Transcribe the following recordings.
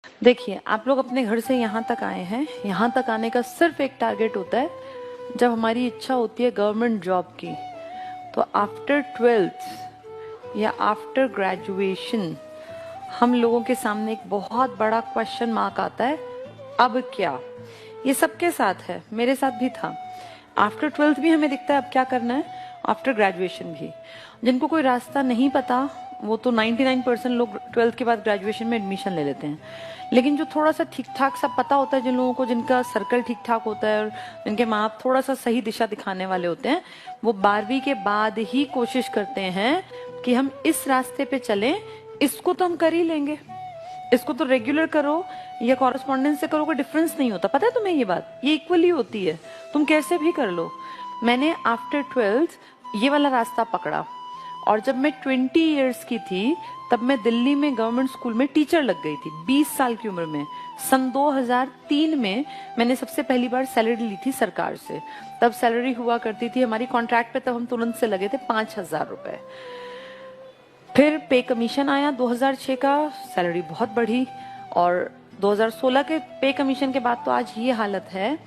देखिए, आप लोग अपने घर से यहाँ तक आए हैं। यहाँ तक आने का सिर्फ एक टारगेट होता है, जब हमारी इच्छा होती है गवर्नमेंट जॉब की। तो आफ्टर 12th या आफ्टर ग्रेजुएशन हम लोगों के सामने एक बहुत बड़ा क्वेश्चन मार्क आता है, अब क्या। ये सबके साथ है, मेरे साथ भी था। आफ्टर 12th भी हमें दिखता है अब क्या करना है, आफ्टर ग्रेजुएशन भी। जिनको कोई रास्ता नहीं पता वो तो 99% लोग 12th के बाद ग्रेजुएशन में एडमिशन ले लेते हैं। लेकिन जो थोड़ा सा ठीक ठाक सा पता होता है, जिन लोगों को, जिनका सर्कल ठीक ठाक होता है और जिनके माँ बाप थोड़ा सा सही दिशा दिखाने वाले होते हैं, वो 12वीं के बाद ही कोशिश करते हैं कि हम इस रास्ते पे चलें, इसको तो हम कर ही लेंगे, इसको तो रेगुलर करो या कॉरेस्पॉन्डेंस से करो, कोई डिफरेंस नहीं होता। पता है तुम्हें ये बात, ये इक्वली होती है, तुम कैसे भी कर लो। मैंने आफ्टर 12th ये वाला रास्ता पकड़ा, और जब मैं 20 इयर्स की थी तब मैं दिल्ली में गवर्नमेंट स्कूल में टीचर लग गई थी, 20 साल की उम्र में। सन 2003 में मैंने सबसे पहली बार सैलरी ली थी सरकार से। तब सैलरी हुआ करती थी हमारी कॉन्ट्रैक्ट पे, तब हम तुरंत से लगे थे 5,000 रुपए। फिर पे कमीशन आया 2006 का, सैलरी बहुत बढ़ी, और 2016 के पे कमीशन के बाद तो आज ये हालत है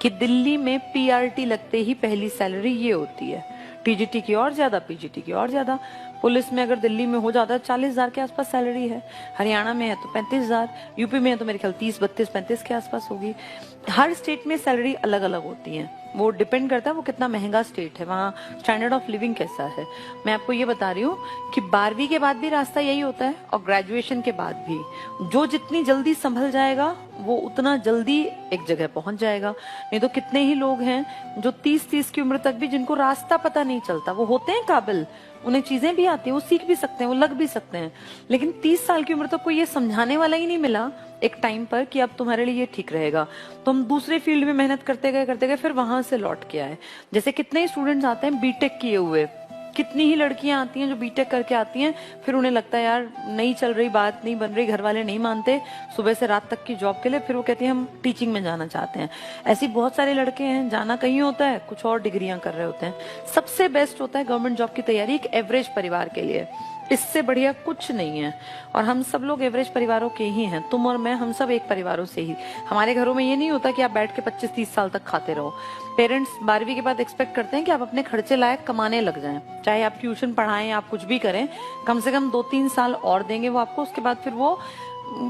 कि दिल्ली में पीआरटी लगते ही पहली सैलरी ये होती है। टीजीटी की और ज्यादा, पीजीटी की और ज्यादा। पुलिस में अगर दिल्ली में हो जाता है 40,000 के आसपास सैलरी है, हरियाणा में है तो 35,000, यूपी में है तो मेरे ख्याल 30, 32, 35 के आसपास होगी। हर स्टेट में सैलरी अलग अलग होती है, वो डिपेंड करता है वो कितना महंगा स्टेट है, वहाँ स्टैंडर्ड ऑफ लिविंग कैसा है। मैं आपको ये बता रही हूँ कि 12वीं के बाद भी रास्ता यही होता है, और ग्रेजुएशन के बाद भी। जो जितनी जल्दी संभल जाएगा वो उतना जल्दी एक जगह पहुंच जाएगा। नहीं तो कितने ही लोग हैं जो 30 की उम्र तक भी, जिनको रास्ता पता नहीं चलता, वो होते हैं काबिल, उन्हें चीजें भी आती हैं, वो सीख भी सकते हैं, वो लग भी सकते हैं, लेकिन 30 साल की उम्र तक कोई ये समझाने वाला ही नहीं मिला एक टाइम पर कि अब तुम्हारे लिए ये ठीक रहेगा। तो हम दूसरे फील्ड में मेहनत करते गए, फिर वहां से लौट के आए। जैसे कितने ही स्टूडेंट्स आते हैं बीटेक किए हुए, कितनी ही लड़कियां आती हैं जो बीटेक करके आती हैं, फिर उन्हें लगता है यार नहीं चल रही, बात नहीं बन रही, घर वाले नहीं मानते सुबह से रात तक की जॉब के लिए, फिर वो कहती हैं हम टीचिंग में जाना चाहते हैं। ऐसी बहुत सारे लड़के हैं, जाना कहीं होता है, कुछ और डिग्रियां कर रहे होते हैं। सबसे बेस्ट होता है गवर्नमेंट जॉब की तैयारी एक एवरेज परिवार के लिए, इससे बढ़िया कुछ नहीं है। और हम सब लोग एवरेज परिवारों के ही हैं, तुम और मैं, हम सब एक परिवारों से ही। हमारे घरों में ये नहीं होता कि आप बैठ के 25-30 साल तक खाते रहो। पेरेंट्स 12वीं के बाद एक्सपेक्ट करते हैं कि आप अपने खर्चे लायक कमाने लग जाएं, चाहे आप ट्यूशन पढ़ाएं, आप कुछ भी करें, कम से कम 2-3 साल और देंगे वो आपको। उसके बाद फिर वो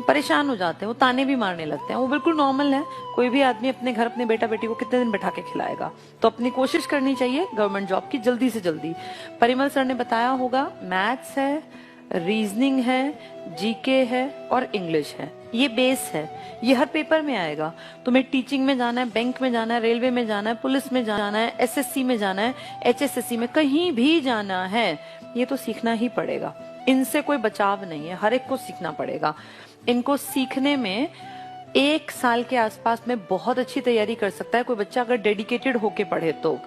परेशान हो जाते हैं, वो ताने भी मारने लगते हैं। वो बिल्कुल नॉर्मल है, कोई भी आदमी अपने घर अपने बेटा बेटी को कितने दिन बैठा के खिलाएगा। तो अपनी कोशिश करनी चाहिए गवर्नमेंट जॉब की जल्दी से जल्दी। परिमल सर ने बताया होगा, मैथ्स है, रीजनिंग है, जीके है और इंग्लिश है, ये बेस है, ये हर पेपर में आएगा। तुम्हें टीचिंग में जाना है, बैंक में जाना है, रेलवे में जाना है, पुलिस में जाना है, एसएससी में जाना है, एचएसएससी में, कहीं भी जाना है, ये तो सीखना ही पड़ेगा। इनसे कोई बचाव नहीं है, हर एक को सीखना पड़ेगा। इनको सीखने में 1 साल के आसपास में बहुत अच्छी तैयारी कर सकता है कोई बच्चा, अगर डेडिकेटेड होके पढ़े तो।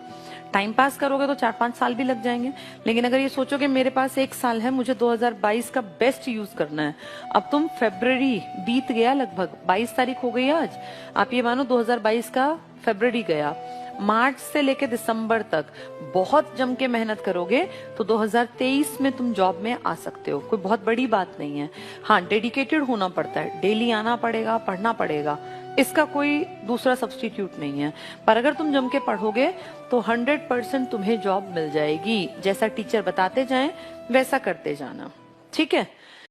टाइम पास करोगे तो 4-5 साल भी लग जाएंगे, लेकिन अगर ये सोचो कि मेरे पास 1 साल है, मुझे 2022 का बेस्ट यूज करना है। अब तुम फरवरी बीत गया, लगभग 22 तारीख हो गई आज, आप ये मानो 2022 का फरवरी गया। मार्च से लेकर दिसंबर तक बहुत जम के मेहनत करोगे तो 2023 में तुम जॉब में आ सकते हो, कोई बहुत बड़ी बात नहीं है। हाँ, डेडिकेटेड होना पड़ता है, डेली आना पड़ेगा, पढ़ना पड़ेगा, इसका कोई दूसरा सब्स्टिट्यूट नहीं है। पर अगर तुम जम के पढ़ोगे तो 100% तुम्हें जॉब मिल जाएगी। जैसा टीचर बताते जाएं वैसा करते जाना, ठीक है।